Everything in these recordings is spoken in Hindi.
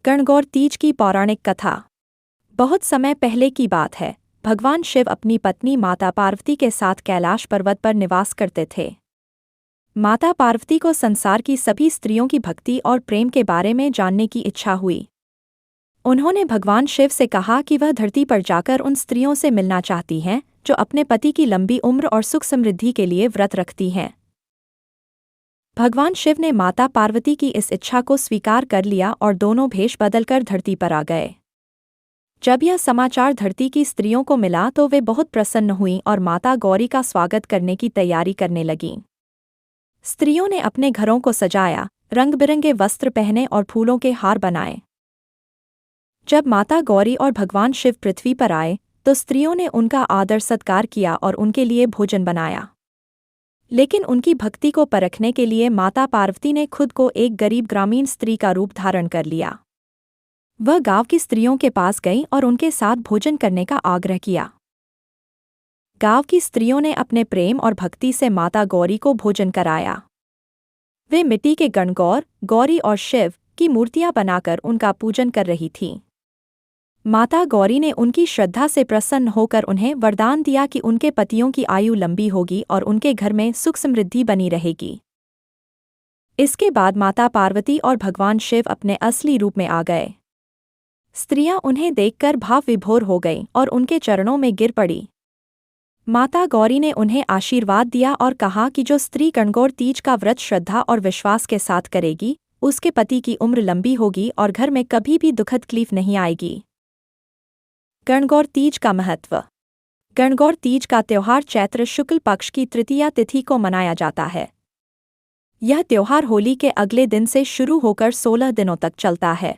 गणगौर तीज की पौराणिक कथा। बहुत समय पहले की बात है। भगवान शिव अपनी पत्नी माता पार्वती के साथ कैलाश पर्वत पर निवास करते थे। माता पार्वती को संसार की सभी स्त्रियों की भक्ति और प्रेम के बारे में जानने की इच्छा हुई। उन्होंने भगवान शिव से कहा कि वह धरती पर जाकर उन स्त्रियों से मिलना चाहती हैं जो अपने पति की लंबी उम्र और सुख समृद्धि के लिए व्रत रखती हैं। भगवान शिव ने माता पार्वती की इस इच्छा को स्वीकार कर लिया और दोनों भेष बदलकर धरती पर आ गए। जब यह समाचार धरती की स्त्रियों को मिला तो वे बहुत प्रसन्न हुईं और माता गौरी का स्वागत करने की तैयारी करने लगीं। स्त्रियों ने अपने घरों को सजाया, रंग बिरंगे वस्त्र पहने और फूलों के हार बनाए। जब माता गौरी और भगवान शिव पृथ्वी पर आए तो स्त्रियों ने उनका आदर सत्कार किया और उनके लिए भोजन बनाया। लेकिन उनकी भक्ति को परखने के लिए माता पार्वती ने खुद को एक गरीब ग्रामीण स्त्री का रूप धारण कर लिया। वह गांव की स्त्रियों के पास गई और उनके साथ भोजन करने का आग्रह किया। गांव की स्त्रियों ने अपने प्रेम और भक्ति से माता गौरी को भोजन कराया। वे मिट्टी के गणगौर, गौरी और शिव की मूर्तियां बनाकर उनका पूजन कर रही थीं। माता गौरी ने उनकी श्रद्धा से प्रसन्न होकर उन्हें वरदान दिया कि उनके पतियों की आयु लंबी होगी और उनके घर में सुख समृद्धि बनी रहेगी। इसके बाद माता पार्वती और भगवान शिव अपने असली रूप में आ गए। स्त्रियां उन्हें देखकर भाव विभोर हो गईं और उनके चरणों में गिर पड़ी। माता गौरी ने उन्हें आशीर्वाद दिया और कहा कि जो स्त्री गणगौर तीज का व्रत श्रद्धा और विश्वास के साथ करेगी, उसके पति की उम्र लंबी होगी और घर में कभी भी दुखद तकलीफ नहीं आएगी। गणगौर तीज का महत्व। गणगौर तीज का त्योहार चैत्र शुक्ल पक्ष की तृतीया तिथि को मनाया जाता है। यह त्योहार होली के अगले दिन से शुरू होकर 16 दिनों तक चलता है।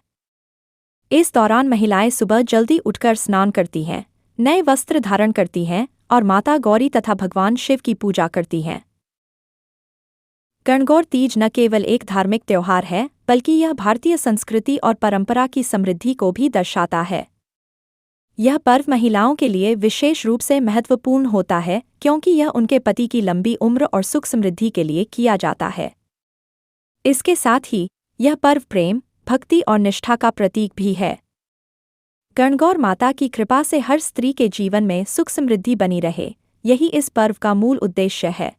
इस दौरान महिलाएं सुबह जल्दी उठकर स्नान करती हैं, नए वस्त्र धारण करती हैं और माता गौरी तथा भगवान शिव की पूजा करती हैं। गणगौर तीज न केवल एक धार्मिक त्योहार है, बल्कि यह भारतीय संस्कृति और परंपरा की समृद्धि को भी दर्शाता है। यह पर्व महिलाओं के लिए विशेष रूप से महत्वपूर्ण होता है क्योंकि यह उनके पति की लंबी उम्र और सुख समृद्धि के लिए किया जाता है। इसके साथ ही यह पर्व प्रेम, भक्ति और निष्ठा का प्रतीक भी है। गणगौर माता की कृपा से हर स्त्री के जीवन में सुख समृद्धि बनी रहे, यही इस पर्व का मूल उद्देश्य है।